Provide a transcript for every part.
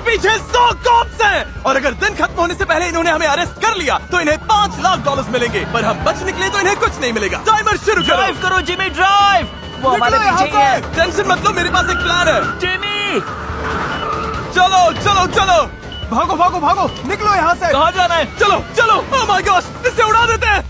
पीछे 100 कॉप्स हैं और अगर दिन खत्म होने से पहले इन्होंने हमें अरेस्ट कर लिया तो इन्हें $5 लाख मिलेंगे, पर हम बच निकले तो इन्हें कुछ नहीं मिलेगा। टाइमर शुरू करो। ड्राइव करो जिमी, ड्राइव। वो हमारे पीछे ही है। टेंशन मत लो, मेरे पास एक प्लान है। जिमी, चलो चलो चलो, भागो भागो भागो, निकलो यहाँ से। कहाँ जाना है? चलो चलो। ओह माय गॉश, इसे उड़ा देते हैं।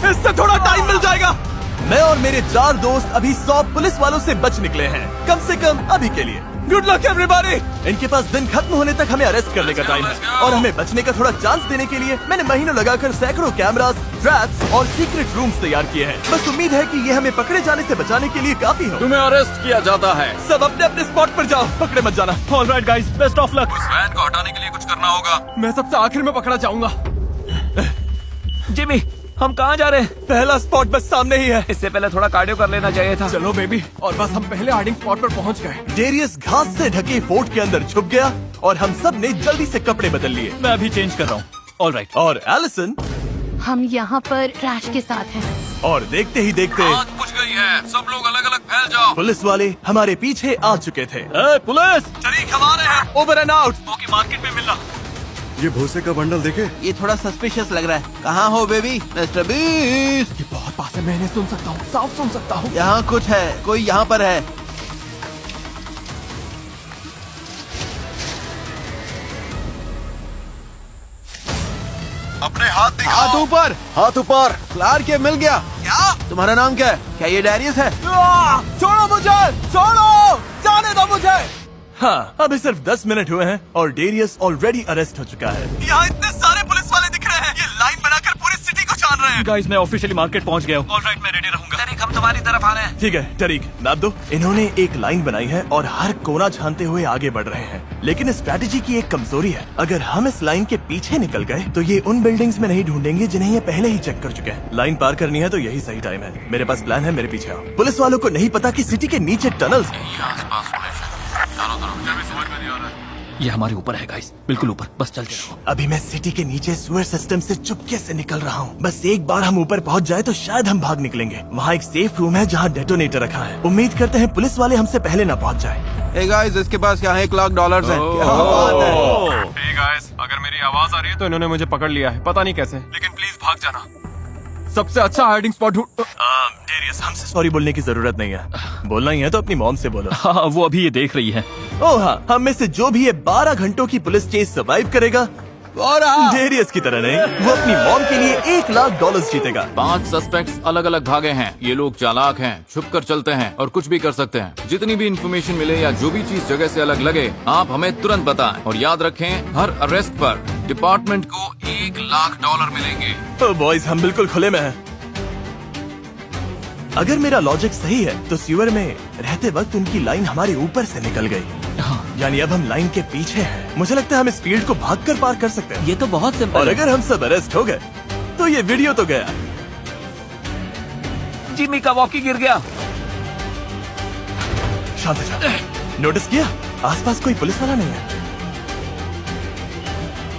इससे थोड़ा टाइम मिल जाएगा। मैं और मेरे 4 दोस्त अभी 100 पुलिस वालों से बच निकले हैं, कम से कम अभी के लिए। Good luck everybody. इनके पास दिन खत्म होने तक हमें अरेस्ट करने का टाइम है और हमें बचने का थोड़ा चांस देने के लिए मैंने महीनों लगाकर सैकड़ों कैमरास, ट्रैप्स और सीक्रेट रूम्स तैयार किए हैं। बस उम्मीद है कि ये हमें पकड़े जाने से बचाने के लिए काफी हो। तुम्हें अरेस्ट किया जाता है। सब अपने अपने स्पॉट पर जाओ, पकड़े मत जाना। Alright guys, best of luck. उस वैन को हटाने के लिए कुछ करना होगा। मैं सबसे आखिर में पकड़ा जाऊंगा। जिमी, हम कहाँ जा रहे हैं? पहला स्पॉट बस सामने ही है। इससे पहले थोड़ा कार्डियो कर लेना चाहिए था। चलो बेबी, और बस हम पहले हाइडिंग स्पॉट पर पहुंच गए। डेरियस घास से ढके फोर्ट के अंदर छुप गया और हम सब ने जल्दी से कपड़े बदल लिए। मैं अभी चेंज कर रहा हूँ। ऑलराइट। और एलिसन, हम यहाँ पर ट्रैश के साथ हैं। और देखते ही देखते आग बुझ गई है, सब लोग अलग अलग फैल जाओ। पुलिस वाले हमारे पीछे आ चुके थे। पुलिस! तरीक हमारे हैं, over and out. Okay, market में मिलना। ये भूसे का बंडल देखे? ये थोड़ा सस्पिशियस लग रहा है। कहाँ हो बेबी? Mister beast. ये बहुत पास है, मैंने सुन सकता हूँ, साफ सुन सकता हूँ। यहाँ कुछ है, कोई यहाँ पर है। अपने हाथ दिखाओ। हाथ ऊपर, हाथ ऊपर। क्लार्क, ये मिल गया। क्या? तुम्हारा नाम क्या है? क्या ये डैरियस है? छोड़ो मुझे, छोड़ो, जाने दो मुझे। हाँ, अभी सिर्फ 10 मिनट हुए हैं और डेरियस ऑलरेडी अरेस्ट हो चुका है। यहाँ इतने सारे पुलिस वाले दिख रहे हैं, ये लाइन बनाकर पूरी सिटी को छान रहे हैं। गाइस, मैं ऑफिशियली मार्केट पहुँच गया हूँ। ऑलराइट, मैं रेडी रहूंगा। तरीक, हम तुम्हारी तरफ आ रहे हैं। ठीक है तरीक, नाप दो। इन्होंने एक लाइन बनाई है और हर कोना छानते हुए आगे बढ़ रहे हैं, लेकिन इस स्ट्रैटेजी की एक कमजोरी है। अगर हम इस लाइन के पीछे निकल गए तो ये उन बिल्डिंग्स में नहीं ढूंढेंगे जिन्हें ये पहले ही चेक कर चुके हैं। लाइन पार करनी है तो यही सही टाइम है। मेरे पास प्लान है, मेरे पीछे आओ। पुलिस वालों को नहीं पता कि सिटी के नीचे टनल्स। ये हमारे ऊपर है गाइस, बिल्कुल ऊपर। बस चलते रहो। अभी मैं सिटी के नीचे सुअर सिस्टम से चुपके से निकल रहा हूँ। बस एक बार हम ऊपर पहुँच जाए तो शायद हम भाग निकलेंगे। वहाँ एक सेफ रूम है जहाँ डेटोनेटर रखा है। उम्मीद करते हैं पुलिस वाले हमसे पहले न पहुँच जाए। Hey guys, इसके पास यहाँ $1 लाख है। क्या बात है? Hey guys, अगर मेरी आवाज आ रही है तो इन्होंने मुझे पकड़ लिया है, पता नहीं कैसे, लेकिन प्लीज भाग जाना। सबसे अच्छा हाइडिंग स्पॉट ढूंढ। डेरियस, हमसे सॉरी बोलने की जरूरत नहीं है। बोलना ही है तो अपनी मॉम से बोलो। हाँ, वो अभी ये देख रही है। ओह हाँ, हम में से जो भी ये 12 घंटों की पुलिस चेस सर्वाइव करेगा, और डेरियस की तरह नहीं, वो अपनी मॉम के लिए $1 लाख जीतेगा। 5 सस्पेक्ट्स अलग अलग भागे हैं। ये लोग चालाक हैं, छुप कर चलते हैं और कुछ भी कर सकते हैं। जितनी भी इन्फॉर्मेशन मिले या जो भी चीज जगह से अलग लगे, आप हमें तुरंत बताएं। और याद रखें, हर अरेस्ट पर डिपार्टमेंट को $1 लाख मिलेंगे। तो बॉयज, हम बिल्कुल खुले में हैं। अगर मेरा लॉजिक सही है तो सीवर में रहते वक्त उनकी लाइन हमारे ऊपर से निकल गई। यानी अब हम लाइन के पीछे हैं। मुझे लगता है हम इस फील्ड को भागकर पार कर सकते हैं। ये तो बहुत सिंपल और है। अगर हम सब अरेस्ट हो गए तो ये वीडियो तो गया। जिमी का वॉकी गिर गया। शांत हो जाओ। नोटिस किया, आसपास कोई पुलिस वाला नहीं है।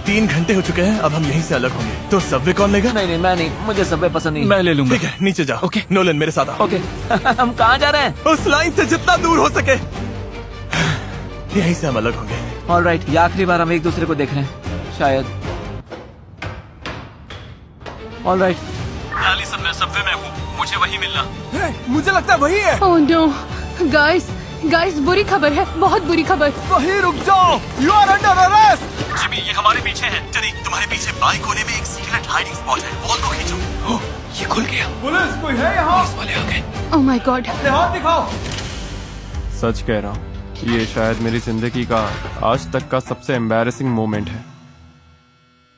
3 घंटे हो चुके हैं, अब हम यहीं से अलग होंगे। तो सबवे कौन लेगा? नहीं, मैं नहीं, मुझे सबवे पसंद नहीं। मैं ले लूंगा। ठीक है, नीचे जाओ। ओके। नोलन, मेरे साथ आओ। ओके। हम कहाँ जा रहे हैं? उस लाइन से जितना दूर हो सके। यहीं से हम अलग होंगे। ऑलराइट, ये आखिरी बार हम एक दूसरे को देख रहे हैं शायद। ऑलराइट, एलिसन, मैं सबवे में हूँ, मुझे वही मिलना। मुझे लगता है वही है। ओह नो, गाइस, बुरी खबर है, बहुत बुरी खबर। वहीं रुक जाओ, you are under arrest. Jimmy, ये हमारे पीछे है। तरीक, तुम्हारे पीछे बाई कोने में एक सीक्रेट हाइडिंग स्पॉट है, वॉल को खींचो। ओह, ये खुल गया। पुलिस कोई है यहाँ? पुलिस वाले आ गए। Oh my God. हाथ दिखाओ। सच कह रहा हूँ, ये शायद मेरी जिंदगी का आज तक का सबसे एम्बैरेसिंग मोमेंट है।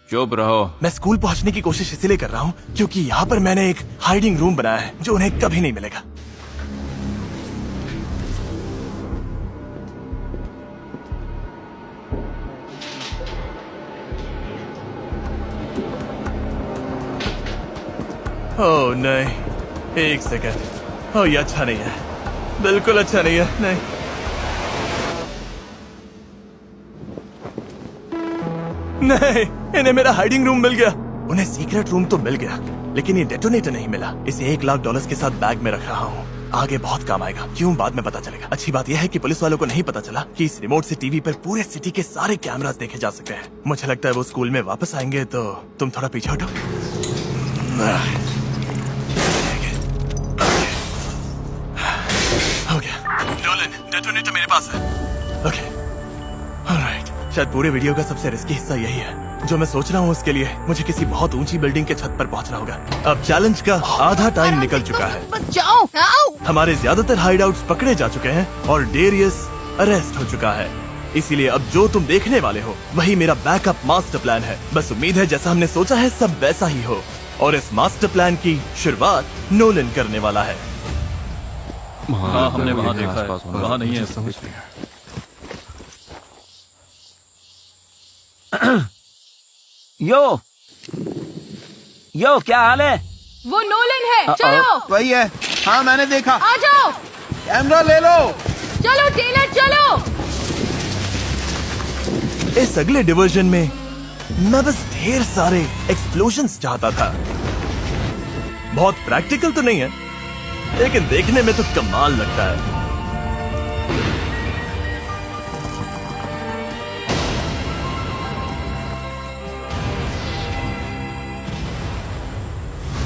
चुप रहो। मैं स्कूल पहुंचने की कोशिश इसलिए कर रहा हूँ क्योंकि यहाँ पर मैंने एक हाइडिंग रूम बनाया है जो उन्हें कभी नहीं मिलेगा। ओह नहीं, एक सेकंड। ओह, ये अच्छा नहीं है, बिल्कुल अच्छा नहीं है। नहीं, नहीं, इन्हें मेरा हाइडिंग रूम मिल गया। उन्हें सीक्रेट रूम तो मिल गया, लेकिन ये डेटोनेटर नहीं मिला। इसे $1 लाख के साथ बैग में रख रहा हूँ। आगे बहुत काम आएगा। क्यों, बाद में पता चलेगा। अच्छी बात यह है कि पुलिस वालों को नहीं पता चला कि इस रिमोट से टीवी पर पूरे सिटी के सारे कैमरास देखे जा सकते हैं। मुझे लगता है वो स्कूल में वापस आएंगे, तो तुम थोड़ा पीछे हटो। हो गया। नोलन, डेटोनेटर मेरे पास है। Okay, alright. शायद पूरे वीडियो का सबसे रिस्की हिस्सा यही है। जो मैं सोच रहा हूँ उसके लिए मुझे किसी बहुत ऊंची बिल्डिंग के छत पर पहुंचना होगा। अब चैलेंज का आधा टाइम निकल चुका है। बचाओ! आओ! हमारे ज्यादातर हाइडआउट्स पकड़े जा चुके हैं और डेरियस अरेस्ट हो चुका है। इसीलिए अब जो तुम देखने वाले हो वही मेरा बैकअप मास्टर प्लान है। बस उम्मीद है जैसा हमने सोचा है सब वैसा ही हो। और इस मास्टर प्लान की शुरुआत नोलन करने वाला है। हाँ, हमने वहाँ देखा है, वहाँ नहीं है। समझ लिया। यो क्या हाल है? वो नोलन है, चलो! वही है। हाँ मैंने देखा। आ जाओ! कैमरा ले लो। चलो टेलर, चलो! इस अगले डिवीजन में मैं बस ढेर सारे एक्सप्लोजन्स चाहता था। बहुत प्रैक्टिकल तो नहीं है, लेकिन देखने में तो कमाल लगता है।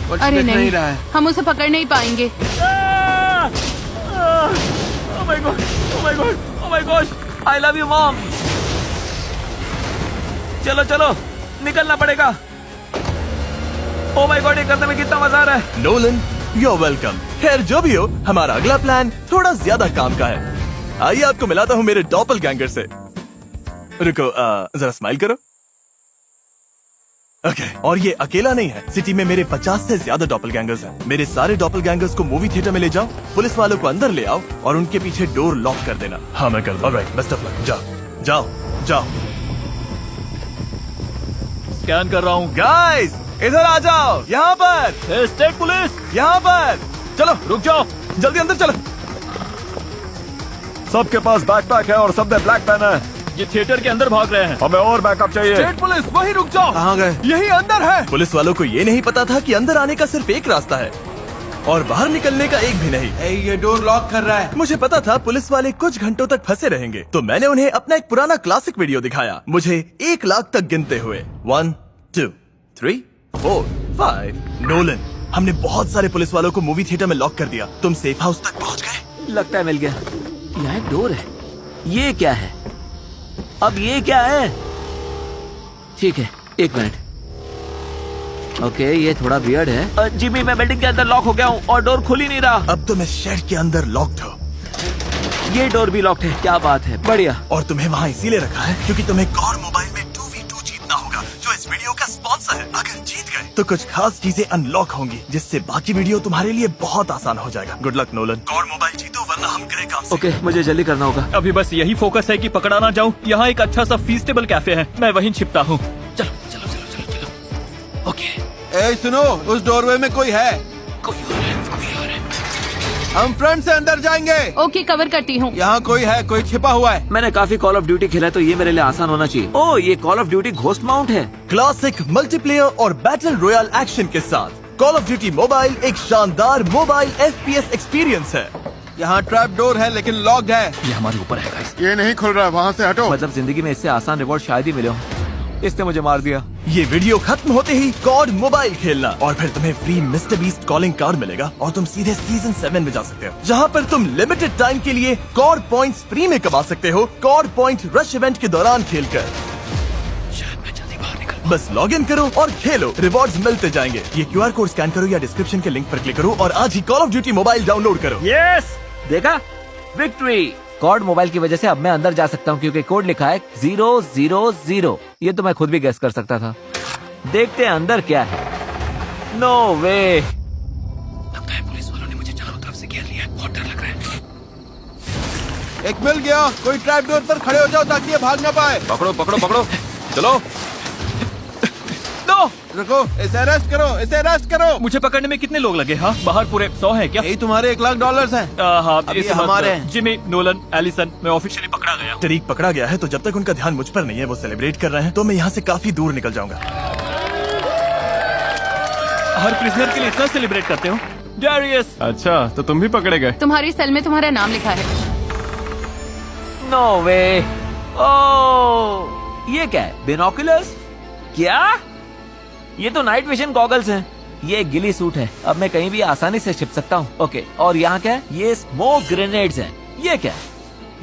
कुछ अरे दिख नहीं, रहा है। हम उसे पकड़ नहीं पाएंगे। Oh my God! Oh my God! Oh my gosh! I love you, mom. चलो चलो, निकलना पड़ेगा। Oh my God! ये करने में कितना मजा आ रहा है। Nolan, you're welcome. खैर जो भी हो, हमारा अगला प्लान थोड़ा ज्यादा काम का है। आइए आपको मिलाता हूँ मेरे डॉपलगैंगर से। रुको, जरा स्माइल करो। ओके, और ये अकेला नहीं है। सिटी में मेरे 50 से ज्यादा डॉपलगैंगर्स हैं। मेरे सारे डॉपलगैंगर्स को मूवी थिएटर में ले जाओ, पुलिस वालों को अंदर ले आओ और उनके पीछे डोर लॉक कर देना। हाँ मैं कर दूँ। Alright, best of luck. जाओ जाओ जाओ। स्कैन कर रहा हूँ। गाइस इधर आ जाओ, यहाँ पर, स्टेट पुलिस, यहाँ पर। चलो रुक जाओ। जल्दी अंदर चलो। सबके पास बैकपैक है और सबने ब्लैक पहना है। ये थिएटर के अंदर भाग रहे हैं। हमें और बैकअप चाहिए। स्टेट पुलिस, वहीं रुक जाओ। कहाँ गए? यही अंदर है। पुलिस वालों को ये नहीं पता था कि अंदर आने का सिर्फ एक रास्ता है और बाहर निकलने का एक भी नहीं। ये डोर लॉक कर रहा है। मुझे पता था पुलिस वाले कुछ घंटों तक फंसे रहेंगे, तो मैंने उन्हें अपना एक पुराना क्लासिक वीडियो दिखाया। मुझे 1 लाख तक गिनते हुए 1 2 3 4 5। नोलन, हमने बहुत सारे पुलिस वालों को मूवी थिएटर में लॉक कर दिया। तुम सेफ हाउस तक पहुंच गए? लगता है मिल गया। यहाँ एक डोर है। ये क्या है? अब ये क्या है? ठीक है, 1 मिनट। ओके, ये थोड़ा वियर्ड है। जिमी, मैं बिल्डिंग के अंदर लॉक हो गया हूँ और डोर खुल ही नहीं रहा। अब तो मैं शेड के अंदर लॉक्ड हो। ये डोर भी लॉक्ड है। क्या बात है, बढ़िया। और तुम्हें वहाँ इसीलिए रखा है क्योंकि तुम्हें कॉर मोबाइल में 2v2 जीतना होगा, जो इस वीडियो का स्पॉन्सर है। अगर जीत गए तो कुछ खास चीजें अनलॉक होंगी, जिससे बाकी वीडियो तुम्हारे लिए बहुत आसान हो जाएगा। Good luck Nolan. कॉर मोबाइल जीतो वरना हम गए काम से। ओके, मुझे जल्दी करना होगा। अभी बस यही फोकस है कि पकड़ा ना जाऊं। यहाँ एक अच्छा सा फीस्टेबल कैफे है, मैं वहीं छिपता हूँ। चलो चलो चलो चलो चलो। ओके, ए सुनो, उस डोरवे में कोई है। कोई और है, कोई और है। हम फ्रंट से अंदर जाएंगे। ओके, कवर करती हूँ। यहाँ कोई है, कोई छिपा हुआ है। मैंने काफी कॉल ऑफ ड्यूटी खेला है, तो ये मेरे लिए आसान होना चाहिए। ओह, ये call of duty ghost mount है। क्लासिक मल्टीप्लेयर और बैटल रॉयल एक्शन के साथ कॉल ऑफ ड्यूटी मोबाइल एक शानदार मोबाइल FPS एक्सपीरियंस है। यहाँ ट्रैप डोर है लेकिन लॉक्ड है। ये हमारे ऊपर है गाइस। ये नहीं खुल रहा, वहाँ से हटो। मतलब जिंदगी में इससे आसान रिवॉर्ड शायद ही मिले हो। इसने मुझे मार दिया। ये वीडियो खत्म होते ही कॉड मोबाइल खेलना और फिर तुम्हें free mister beast calling card मिलेगा और तुम सीधे सीजन 7 में जा सकते हो, जहाँ पर तुम लिमिटेड टाइम के लिए कॉड पॉइंट्स फ्री में कमा सकते हो। कॉड पॉइंट रश इवेंट के दौरान खेलकर शायद मैं जल्दी बाहर निकल। बस लॉग इन करो और खेलो, रिवॉर्ड्स मिलते जाएंगे। ये QR कोड स्कैन करो या डिस्क्रिप्शन के लिंक पर क्लिक करो और आज ही call of duty mobile download करो। यस, देखा, विक्ट्री। कॉड मोबाइल की वजह से अब मैं अंदर जा सकता हूँ क्योंकि कोड लिखा है 000। ये तो मैं खुद भी गेस कर सकता था। देखते हैं अंदर क्या है। नो वे। लगता है पुलिस वालों ने मुझे चारों तरफ से घेर लिया है। बहुत डर लग रहा है। एक मिल गया। कोई ट्रैप डोर पर खड़े हो जाओ ताकि ये भाग ना पाए। पकड़ो पकड़ो पकड़ो, चलो। नो, रुको, इसे अरेस्ट करो, इसे अरेस्ट करो। मुझे पकड़ने में कितने लोग लगे? हाँ, बाहर पूरे 100 हैं क्या? यही तुम्हारे $1 लाख हैं। हाँ, अब इस ये वक्त हमारे हैं। जिमी, नोलन, एलिसन, मैं ऑफिशियली पकड़ा गया हूँ। तरीक पकड़ा गया है, तो जब तक उनका ध्यान मुझ पर नहीं है, वो सेलिब्रेट कर रहे हैं, तो मैं यहाँ से काफी दूर निकल जाऊंगा। हर प्रिजनर के लिए इतना सेलिब्रेट करते हो? डैरियस। अच्छा तो तुम भी पकड़े गए। तुम्हारी सेल में तुम्हारा नाम लिखा है। नो वे। ओह, ये क्या है? बिनोकुलर्स? क्या? ये तो नाइट विजन गॉगल्स हैं। ये एक गिली सूट है, अब मैं कहीं भी आसानी से छिप सकता हूँ। ओके, और यहाँ क्या है? ये स्मोक ग्रेनेड्स हैं। ये क्या है?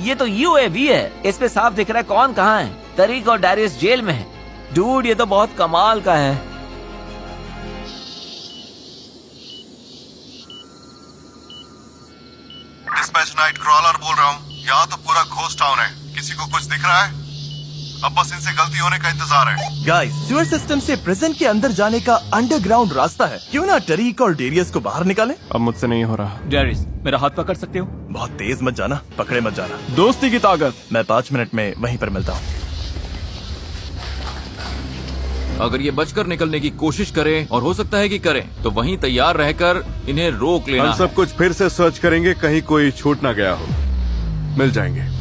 ये तो UAV है। इस पे साफ दिख रहा है कौन कहाँ है। तरीक और डैरियस जेल में है। डूड, ये तो बहुत कमाल का है। डिस्पैच नाइट क्रॉलर बोल रहा हूँ। यहाँ तो पूरा घोस्ट टाउन है। किसी को कुछ दिख रहा है? अब बस इनसे गलती होने का इंतजार है। गाइस, सीवर सिस्टम से प्रिजन के अंदर जाने का अंडरग्राउंड रास्ता है। क्यों ना टरीक और डेरियस को बाहर निकालें? अब मुझसे नहीं हो रहा। डैरियस, मेरा हाथ पकड़ सकते हो? बहुत तेज मत जाना, पकड़े मत जाना। दोस्ती की ताकत। मैं 5 मिनट में वहीं पर मिलता हूँ। अगर ये बचकर निकलने की कोशिश करें, और हो सकता है कि करें, तो वहीं तैयार रहकर इन्हें रोक लेना हम सब है। कुछ फिर से सर्च करेंगे, कहीं कोई छूट ना गया हो। मिल जाएंगे।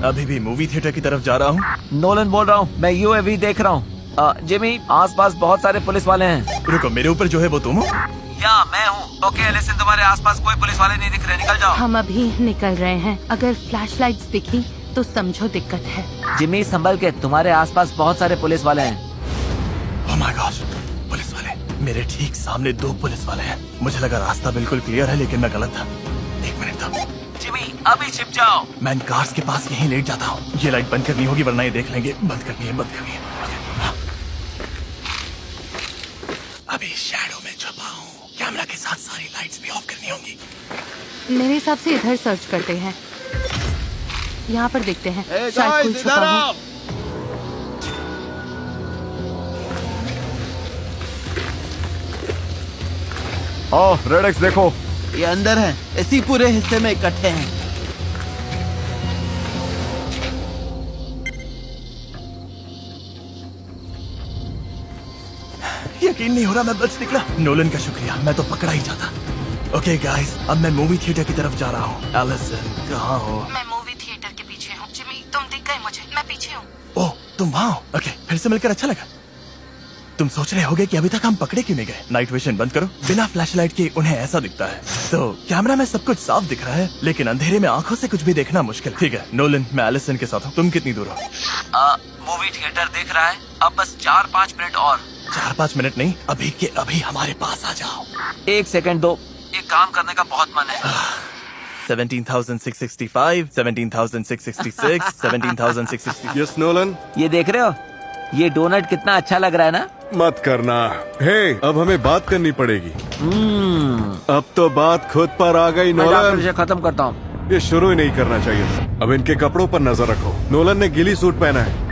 अभी भी मूवी थिएटर की तरफ जा रहा हूँ। नोलन बोल रहा हूँ, मैं UAV देख रहा हूँ। जिमी, आसपास बहुत सारे पुलिस वाले हैं। रुको, मेरे ऊपर जो है वो तुम हो? या मैं हूँ। ओके एलिसन, तुम्हारे आसपास कोई पुलिस वाले नहीं दिख रहे, निकल जाओ। हम अभी निकल रहे हैं। अगर फ्लैशलाइट्स दिखी तो समझो दिक्कत है। जिमी, संभल के, तुम्हारे आसपास बहुत सारे पुलिस वाले हैं। ओह माय गॉड, पुलिस वाले! मेरे ठीक सामने 2 पुलिस वाले हैं। मुझे लगा रास्ता बिल्कुल क्लियर है, लेकिन मैं गलत था। 1 मिनट था। जिमी, अभी छिप जाओ। मैं इन कार्स के पास यहीं लेट जाता हूँ। ये लाइट बंद करनी होगी, वरना ये देख लेंगे। बंद करनी है, बंद करनी है। ओके, हाँ। अभी शैडो में छुपा हूँ। कैमरा के साथ सारी लाइट्स भी ऑफ करनी होंगी। मेरे हिसाब से इधर सर्च करते हैं। यहाँ पर देखते हैं, शायद कोई छुपा हो। रेड एक्स देखो। ये अंदर है, इसी पूरे हिस्से में इकट्ठे हैं। यकीन नहीं हो रहा मैं बच निकला। नोलन का शुक्रिया, मैं तो पकड़ा ही जाता। ओके गाइस, अब मैं मूवी थिएटर की तरफ जा रहा हूँ। एलिसन, कहाँ हो? मैं मूवी थिएटर के पीछे हूँ। जिमी, तुम दिख गए मुझे, मैं पीछे हूँ। ओह, तुम वहाँ हो? ओके, फिर से मिलकर अच्छा लगा। तुम सोच रहे होगे कि अभी तक हम पकड़े क्यों नहीं गए। नाइट विजन बंद करो। बिना फ्लैशलाइट के उन्हें ऐसा दिखता है। तो कैमरा में सब कुछ साफ दिख रहा है, लेकिन अंधेरे में आंखों से कुछ भी देखना मुश्किल। ठीक है नोलन, मैं एलिसन के साथ हूँ। तुम कितनी दूर हो? मूवी थिएटर देख रहा है। अब बस 4-5 मिनट और। 4-5 मिनट नहीं, अभी के अभी हमारे पास आ जाओ। 1 सेकंड दो, एक काम करने का बहुत मन है। 17,665, 17,666, 17,666। यस नोलन, ये देख रहे हो? ये डोनट कितना अच्छा लग रहा है ना? मत करना। हे, अब हमें बात करनी पड़ेगी। अब तो बात खुद पर आ गई मैं डॉक्टर नोलन। से खत्म करता हूँ। ये शुरू ही नहीं करना चाहिए था। अब इनके कपड़ों पर नजर रखो। नोलन ने गिली सूट पहना है।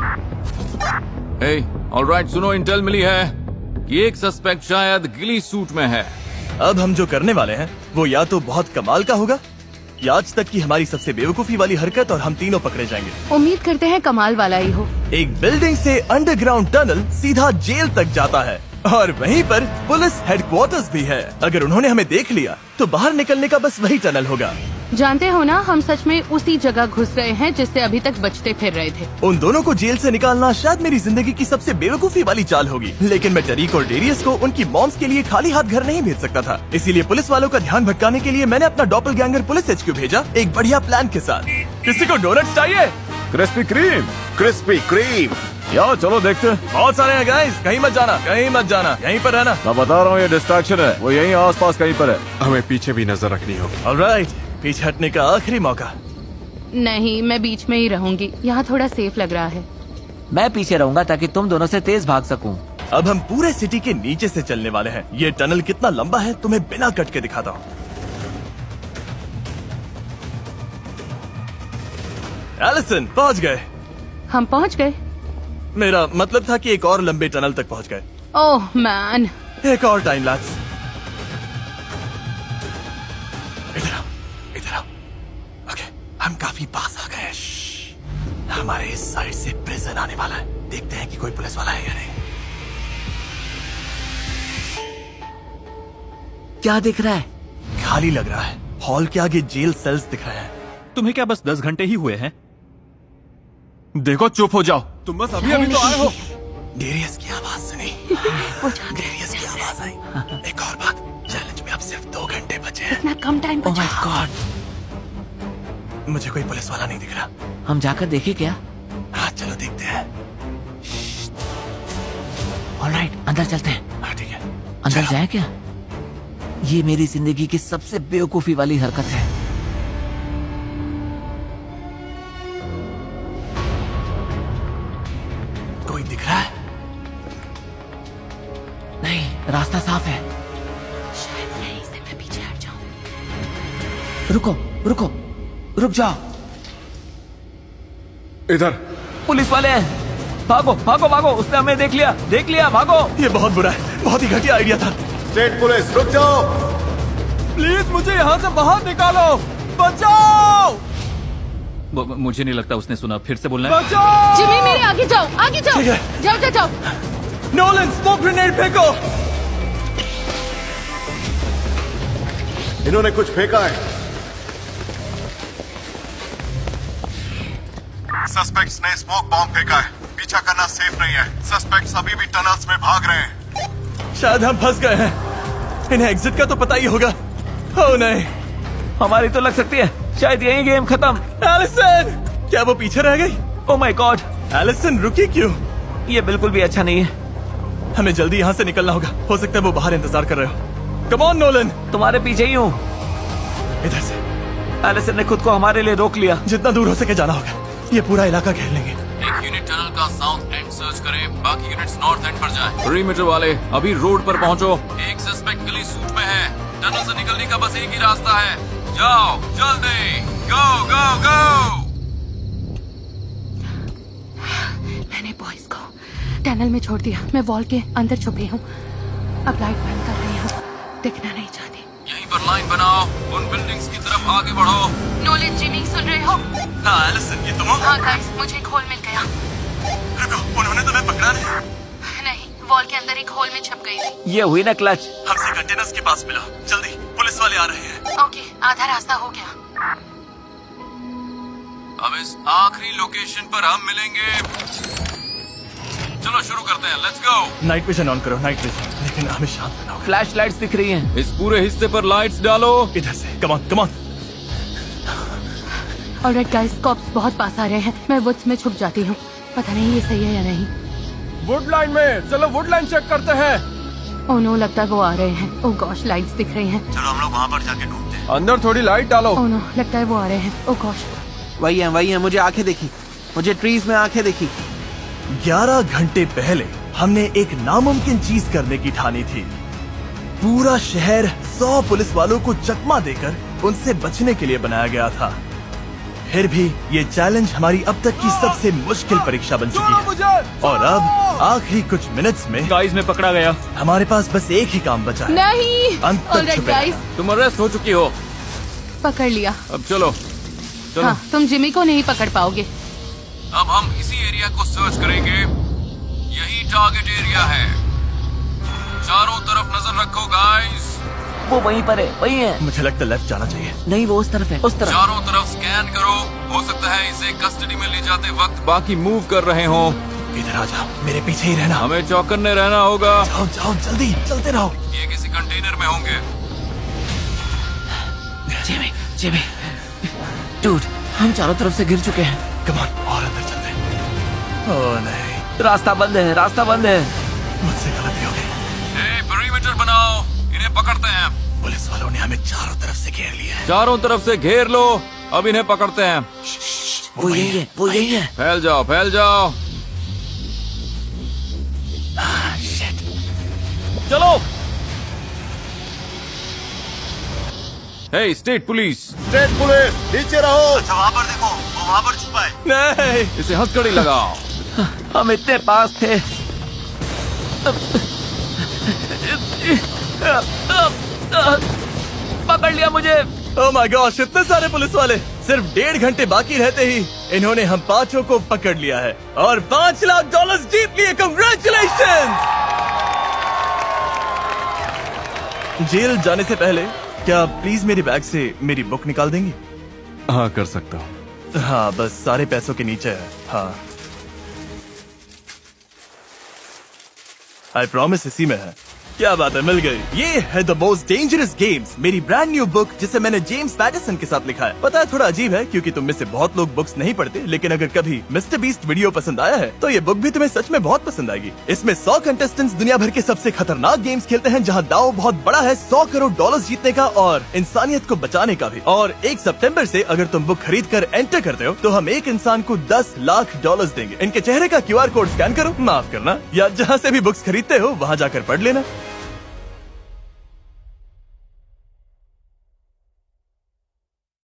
Hey, ऑलराइट, सुनो, इंटेल मिली है कि एक सस्पेक्ट शायद गिली सूट में है। अब हम जो करने वाले हैं वो या तो बहुत कमाल का होगा, या आज तक की हमारी सबसे बेवकूफी वाली हरकत, और हम तीनों पकड़े जाएंगे। उम्मीद करते हैं कमाल वाला ही हो। एक बिल्डिंग से अंडरग्राउंड टनल सीधा जेल तक जाता है, और वहीं पर पुलिस हेडक्वार्टर्स भी है। अगर उन्होंने हमें देख लिया तो बाहर निकलने का बस वही टनल होगा। जानते हो ना, हम सच में उसी जगह घुस रहे हैं जिससे अभी तक बचते फिर रहे थे। उन दोनों को जेल से निकालना शायद मेरी जिंदगी की सबसे बेवकूफी वाली चाल होगी, लेकिन मैं टरीक और डेरियस को उनकी मॉम्स के लिए खाली हाथ घर नहीं भेज सकता था। इसीलिए पुलिस वालों का ध्यान भटकाने के लिए मैंने अपना डॉपलगैंगर पुलिस HQ भेजा, एक बढ़िया प्लान के साथ। किसी को डोनट्स चाहिए? Crispy cream. Crispy cream. यार चलो देखते हैं। बहुत सारे हैं गाइस, कहीं मत जाना, कहीं मत जाना, यहीं पर रहना। मैं बता रहा हूँ, ये डिस्ट्रैक्शन है। वो यहीं आसपास कहीं पर है। हमें पीछे भी नजर रखनी होगी। ऑलराइट, पीछे हटने का आखिरी मौका। नहीं, मैं बीच में ही रहूंगी। यहाँ थोड़ा सेफ लग रहा है। मैं पीछे रहूंगा ताकि तुम दोनों से तेज भाग सकूं। अब हम पूरे सिटी के नीचे से चलने वाले हैं। ये टनल कितना लंबा है तुम्हें बिना कट के दिखाता हूँ। एलिसन, पहुँच गए। हम पहुँच गए। मेरा मतलब था कि एक और लंबे टनल तक पहुँच गए। ओह मैन, एक और टाइम लैप्स। इधर आओ, इधर आओ। ओके, हम काफी पास आ गए। हमारे इस साइड से प्रिजन आने वाला है। देखते हैं कि कोई पुलिस वाला है या नहीं। क्या दिख रहा है? खाली लग रहा है। हॉल के आगे जेल सेल्स दिख रहे हैं। तुम्हें क्या बस 10 घंटे ही हुए हैं? देखो, चुप हो जाओ। तुम बस अभी अभी तो आए हो। डेरियस की आवाज सुनी। डेरियस की आवाज आवाज आई। एक और बात, चैलेंज में अब सिर्फ 2 घंटे बचे हैं। इतना कम टाइम ओह बचा। माय गॉड, मुझे कोई पुलिस वाला नहीं दिख रहा। हम जाकर देखें क्या? हाँ चलो देखते हैं। ऑलराइट, अंदर चलते हैं। हाँ ठीक है। अंदर चलो। जाए क्या? ये मेरी जिंदगी की सबसे बेवकूफी वाली हरकत है। कोई दिख रहा है? नहीं, रास्ता साफ है। शायद यहीं से मैं पीछे हट जाऊं। रुको रुको, रुक जाओ। इधर। पुलिस वाले हैं। भागो भागो भागो, उसने हमें देख लिया, भागो। ये बहुत बुरा है, बहुत ही घटिया आइडिया था। स्टेट पुलिस रुक जाओ। प्लीज मुझे यहाँ से बाहर निकालो, बचाओ मुझे नहीं लगता उसने सुना। फिर से बोलना है। बचाओ। जिमी मेरे आगे जाओ, आगे जाओ। ठीक है। जाओ जाओ जाओ। नोलन स्मोक ग्रेनेड फेंको। इन्होंने कुछ फेंका है। सस्पेक्ट्स ने स्मोक बॉम्ब फेंका है। पीछा करना सेफ नहीं है। सस्पेक्ट्स अभी भी टनल्स में भाग रहे हैं। शायद हम फंस गए हैं। इन्हें एग्जिट का तो पता ही होगा। ओह नहीं, हमारी तो लग सकती है। शायद यही गेम खत्म। एलिसन, क्या वो पीछे रह गई? ओह माय गॉड, एलिसन रुकी क्यों? ये बिल्कुल भी अच्छा नहीं है। हमें जल्दी यहाँ से निकलना होगा। हो सकता है वो बाहर इंतजार कर रहे हो। कम ऑन नोलन, तुम्हारे पीछे ही हूँ। इधर से। एलिसन ने खुद को हमारे लिए रोक लिया। जितना दूर हो सके जाना होगा। ये पूरा इलाका घेर लेंगे। एक यूनिट टनल का साउथ एंड सर्च करें, बाकी यूनिट्स नॉर्थ एंड पर जाएं। पेरीमीटर वाले अभी रोड पर पहुंचो। एक सस्पेक्ट गली सूट में है। टनल से निकलने का बस एक ही रास्ता है। जाओ जल्दी, गो गो गो। मैंने बॉयज को टनल में छोड़ दिया। मैं वॉल के अंदर छुपी हूँ। अब लाइट बंद कर रही हूँ। दिखना नहीं चाहती। यहीं पर लाइन बनाओ, उन बिल्डिंग्स की तरफ आगे बढ़ो। नोलन, जिमी, सुन रहे हो? हाँ एलिसन, ये तुम हो? हाँ गाइस, मुझे एक होल मिल गया। रुको, उन्होंने तुम्हें पकड़ा नहीं? नहीं, वॉल के अंदर एक होल में छप गई थी। ये हुई ना क्लच। हमसे कंटेनर्स के पास मिलो, जल्दी, पुलिस वाले आ रहे हैं। ओके, आधा रास्ता हो गया। अब इस आखिरी लोकेशन पर हम मिलेंगे। चलो शुरू करते हैं, let's go. Night vision on करो, नाइट विजन, लेकिन हमें शांत रहना होगा। फ्लैश लाइट्स दिख रही हैं। इस पूरे हिस्से पर लाइट्स डालो। इधर से, come on come on. Alright guys, cops बहुत पास आ रहे हैं। मैं वुड्स में छुप जाती हूँ। पता नहीं ये सही है या नहीं। वुड लाइन में, चलो वुड लाइन चेक करते हैं। ओह नो, लगता है वो आ रहे हैं। ओह गॉश, लाइट्स दिख रही हैं। चलो हम लोग वहाँ पर जाके ढूंढते हैं। अंदर थोड़ी लाइट डालो। ओह नो, लगता है वो आ रहे हैं। ओह गॉश। वही है, मुझे आंखें देखी। मुझे ट्रीज में आंखें देखी। 11 घंटे पहले हमने एक नामुमकिन चीज करने की ठानी थी। पूरा शहर 100 पुलिस वालों को चकमा देकर उनसे बचने के लिए बनाया गया था। फिर भी ये चैलेंज हमारी अब तक की सबसे मुश्किल परीक्षा बन चुकी है। और अब आखिरी कुछ मिनट्स में गाइस में पकड़ा गया। हमारे पास बस एक ही काम बचा है। नहीं। अंत तक ऑलराइट छुपे गाइस, तुम अरेस्ट हो चुकी हो। पकड़ लिया। अब चलो चलो। हाँ, तुम जिमी को नहीं पकड़ पाओगे। अब हम इसी एरिया को सर्च करेंगे। यही टारगेट एरिया है। चारों तरफ नजर रखो गाइस। वो वहीं पर है, वहीं है। मुझे लगता है लेफ्ट जाना चाहिए। नहीं, वो उस तरफ है, उस तरफ। चारों तरफ स्कैन करो। हो सकता है इसे कस्टडी में ले जाते वक्त बाकी मूव कर रहे हो। इधर आ जाओ, मेरे पीछे ही रहना। हमें चौकन्ने रहना होगा। जाओ जाओ जल्दी, चलते रहो। ये किसी कंटेनर में होंगे। जिमी, जिमी, डूड, हम चारों तरफ से गिर चुके हैं। कम ऑन, और अंदर चलते हैं। ओह नहीं, रास्ता बंद है, रास्ता बंद है। मुझसे गलती हो गई। पेरीमीटर बनाओ, इन्हें पकड़ते हैं। पुलिस वालों ने हमें चारों तरफ से घेर लिया है। चारों तरफ से घेर लो, अब इन्हें पकड़ते हैं। वो यही है, वो यही है। फैल जाओ, फैल जाओ। चलो। हे स्टेट पुलिस, स्टेट पुलिस नीचे रहो। अच्छा वहाँ पर देखो, वो वहाँ पर छुपा है। नहीं, इसे हथकड़ी लगाओ। हम इतने पास थे। पकड़ लिया मुझे। ओह माय गॉश, इतने सारे पुलिस वाले। सिर्फ 1.5 घंटे बाकी रहते ही इन्होंने हम 5 को पकड़ लिया है और $5 लाख जीत लिए। कांग्रेचुलेशंस। जेल जाने से पहले क्या प्लीज मेरी बैग से मेरी बुक निकाल देंगी? हाँ कर सकता हूँ। हाँ, बस सारे पैसों के नीचे है। हाँ, आई प्रॉमिस इसी में है। क्या बात है, मिल गई। ये है द मोस्ट डेंजरस गेम्स, मेरी ब्रांड न्यू बुक जिसे मैंने जेम्स पैटरसन के साथ लिखा है। पता है थोड़ा अजीब है क्योंकि तुम में से बहुत लोग बुक्स नहीं पढ़ते, लेकिन अगर कभी मिस्टर बीस्ट वीडियो पसंद आया है तो ये बुक भी तुम्हें सच में बहुत पसंद आएगी। इसमें 100 कंटेस्टेंट्स दुनिया भर के सबसे खतरनाक गेम्स खेलते हैं जहाँ दाव बहुत बड़ा है, 100 करोड़ डॉलर्स जीतने का और इंसानियत को बचाने का भी। और 1 सितंबर से अगर तुम बुक खरीद कर एंटर करते हो तो हम एक इंसान को 10 लाख डॉलर्स देंगे। इनके चेहरे का QR कोड स्कैन करो, माफ करना, या जहाँ से भी बुक्स खरीदते हो वहाँ जाकर पढ़ लेना।